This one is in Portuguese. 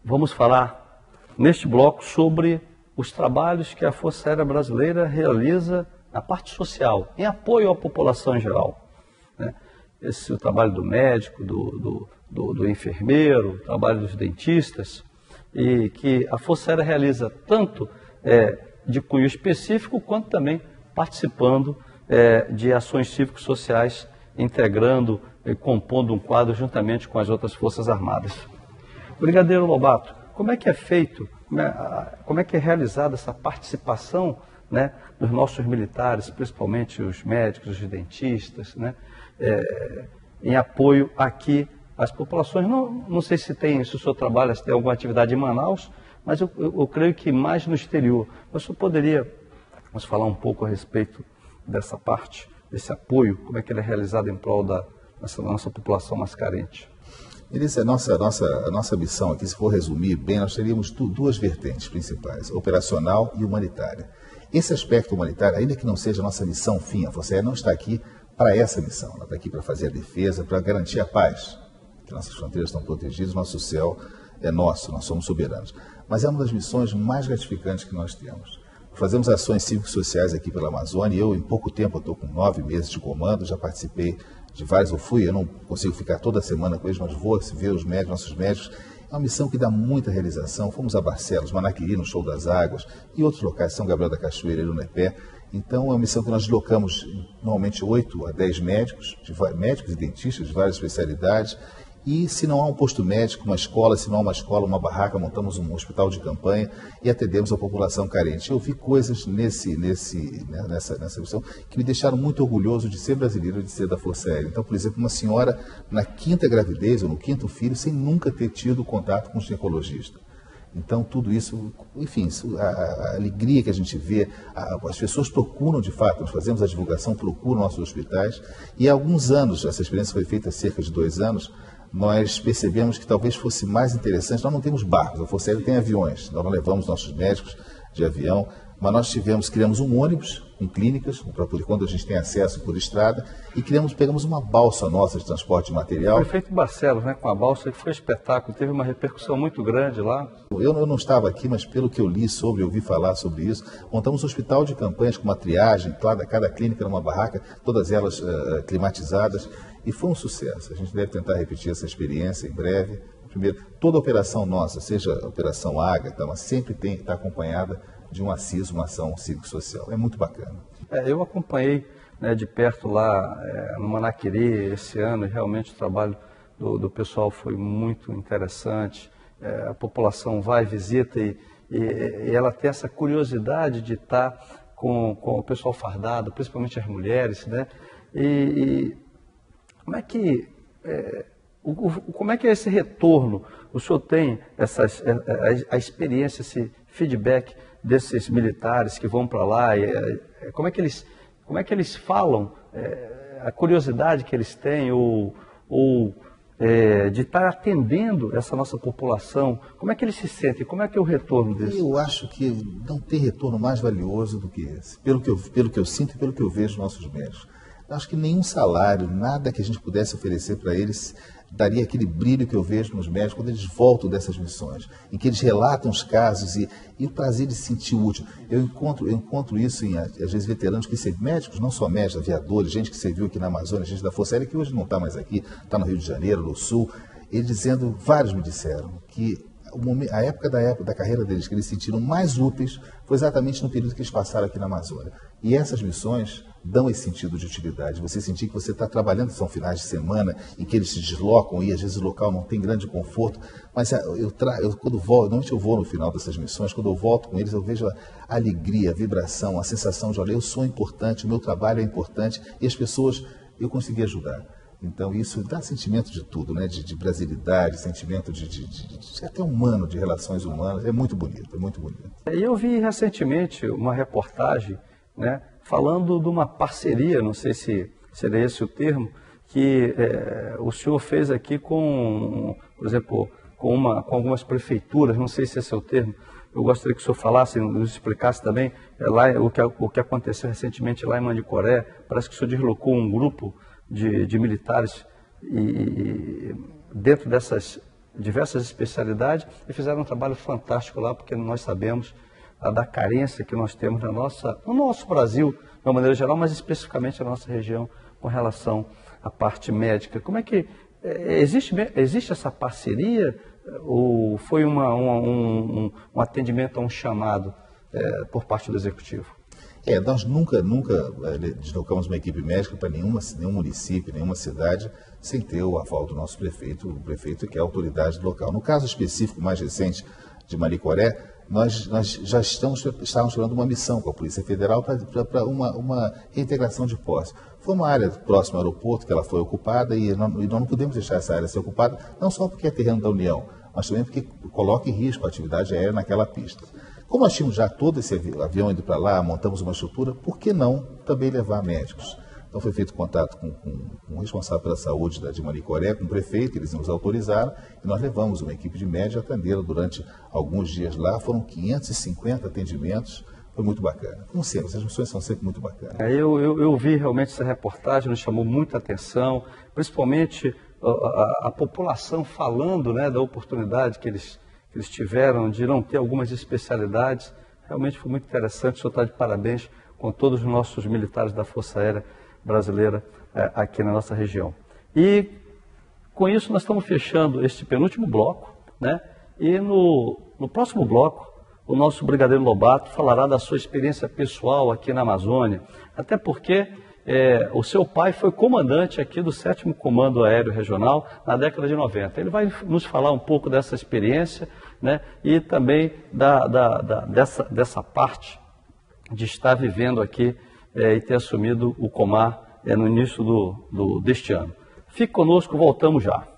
Vamos falar neste bloco sobre os trabalhos que a Força Aérea Brasileira realiza na parte social, em apoio à população em geral, né? Esse é o trabalho do médico, do enfermeiro, o trabalho dos dentistas, e que a Força Aérea realiza tanto de cunho específico, quanto também participando de ações cívico-sociais, integrando e compondo um quadro juntamente com as outras Forças Armadas. Brigadeiro Lobato, como é que é feito, como é que é realizada essa participação, né, dos nossos militares, principalmente os médicos, os dentistas, né, em apoio aqui às populações? Não sei se o senhor trabalha, se tem alguma atividade em Manaus, mas eu creio que mais no exterior. Mas o senhor poderia nos falar um pouco a respeito dessa parte, desse apoio, como é que ele é realizado em prol da nossa população mais carente? Elisa, a nossa missão aqui, se for resumir bem, nós teríamos duas vertentes principais, operacional e humanitária. Esse aspecto humanitário, ainda que não seja a nossa missão fim, a Força Aérea não está aqui para essa missão, ela está aqui para fazer a defesa, para garantir a paz, que nossas fronteiras estão protegidas, nosso céu é nosso, nós somos soberanos. Mas é uma das missões mais gratificantes que nós temos. Fazemos ações cívico-sociais aqui pela Amazônia, e eu, em pouco tempo, estou com 9 meses de comando, já participei de vários, eu não consigo ficar toda semana com eles, mas vou ver os médicos, nossos médicos. É uma missão que dá muita realização. Fomos a Barcelos, Manaquiri, no Show das Águas, e outros locais, São Gabriel da Cachoeira e Lunepé. Então, é uma missão que nós deslocamos normalmente 8 a 10 médicos e dentistas de várias especialidades. E se não há um posto médico, uma escola, se não há uma escola, uma barraca, montamos um hospital de campanha e atendemos a população carente. Eu vi coisas nessa missão que me deixaram muito orgulhoso de ser brasileiro e de ser da Força Aérea. Então, por exemplo, uma senhora na 5ª gravidez ou no 5º filho, sem nunca ter tido contato com um ginecologista. Então, tudo isso, enfim, a alegria que a gente vê, as pessoas procuram de fato, nós fazemos a divulgação, procuram nossos hospitais, e há alguns anos, essa experiência foi feita há cerca de 2 anos, nós percebemos que talvez fosse mais interessante. Nós não temos barcos, a Força Aérea tem aviões, nós não levamos nossos médicos de avião, mas nós criamos um ônibus com clínicas, quando a gente tem acesso por estrada, e pegamos uma balsa nossa de transporte de material. Foi feito em Barcelos, né, com a balsa, que foi um espetáculo, teve uma repercussão muito grande lá. Eu não estava aqui, mas pelo que eu li ouvi falar sobre isso, montamos um hospital de campanhas com uma triagem, cada clínica numa barraca, todas elas climatizadas, e foi um sucesso. A gente deve tentar repetir essa experiência em breve. Primeiro, toda operação nossa, seja a Operação Ágata, mas sempre está acompanhada de um ACIS, uma ação cívico-social. É muito bacana. Eu acompanhei, né, de perto lá no Manaquiri esse ano, e realmente o trabalho do pessoal foi muito interessante. A população vai, visita e ela tem essa curiosidade de estar com o pessoal fardado, principalmente as mulheres, né? E como é que é esse retorno? O senhor tem a experiência, esse feedback desses militares que vão para lá? Como é que eles falam? A curiosidade que eles têm de estar atendendo essa nossa população? Como é que eles se sentem? Como é que é o retorno deles? Eu acho que não tem retorno mais valioso do que esse, pelo que eu sinto e pelo que eu vejo nos nossos médicos. Acho que nenhum salário, nada que a gente pudesse oferecer para eles daria aquele brilho que eu vejo nos médicos quando eles voltam dessas missões, em que eles relatam os casos e o prazer de se sentir útil. Eu encontro isso em, às vezes, veteranos que são médicos, não só médicos, aviadores, gente que serviu aqui na Amazônia, gente da Força Aérea, que hoje não está mais aqui, está no Rio de Janeiro, no Sul, vários me disseram que a época da carreira deles, que eles se sentiram mais úteis, foi exatamente no período que eles passaram aqui na Amazônia. E essas missões dão esse sentido de utilidade. Você sentir que você está trabalhando, são finais de semana, em que eles se deslocam e às vezes o local não tem grande conforto, mas quando volto, normalmente eu vou no final dessas missões, quando eu volto com eles, eu vejo a alegria, a vibração, a sensação de, olha, eu sou importante, o meu trabalho é importante, e as pessoas, eu consegui ajudar. Então, isso dá sentimento de tudo, né? De brasilidade, sentimento até humano, de relações humanas. É muito bonito, é muito bonito. Eu vi recentemente uma reportagem, né, falando de uma parceria, não sei se seria esse o termo, que o senhor fez aqui por exemplo, com algumas prefeituras, não sei se esse é o termo, eu gostaria que o senhor falasse, nos explicasse também lá, o que aconteceu recentemente lá em Mandicoré. Parece que o senhor deslocou um grupo de militares dentro dessas diversas especialidades e fizeram um trabalho fantástico lá, porque nós sabemos da carência que nós temos no nosso Brasil, de uma maneira geral, mas especificamente na nossa região, com relação à parte médica. Como é que existe essa parceria ou foi um atendimento a um chamado por parte do Executivo? Nós nunca deslocamos uma equipe médica para nenhum município, nenhuma cidade, sem ter o aval do nosso prefeito, o prefeito que é a autoridade local. No caso específico mais recente de Mandicoré, nós já estávamos falando uma missão com a Polícia Federal para uma reintegração de posse. Foi uma área próxima ao aeroporto que ela foi ocupada e nós não podemos deixar essa área ser ocupada, não só porque é terreno da União, mas também porque coloca em risco a atividade aérea naquela pista. Como nós tínhamos já todo esse avião indo para lá, montamos uma estrutura, por que não também levar médicos? Então foi feito contato com o responsável pela saúde de Mandicoré, com o prefeito, eles nos autorizaram e nós levamos uma equipe de médicos a atendê-la durante alguns dias lá. Foram 550 atendimentos, foi muito bacana. Como sempre, essas missões são sempre muito bacanas. Eu vi realmente essa reportagem, nos chamou muita atenção, principalmente a população falando, né, da oportunidade que eles tiveram de não ter algumas especialidades. Realmente foi muito interessante. O senhor está de parabéns com todos os nossos militares da Força Aérea Brasileira aqui na nossa região. E com isso nós estamos fechando este penúltimo bloco, né? E no próximo bloco o nosso Brigadeiro Lobato falará da sua experiência pessoal aqui na Amazônia, até porque o seu pai foi comandante aqui do 7º Comando Aéreo Regional na década de 90. Ele vai nos falar um pouco dessa experiência, né? E também dessa parte de estar vivendo aqui e ter assumido o Comar no início deste ano. Fique conosco, voltamos já.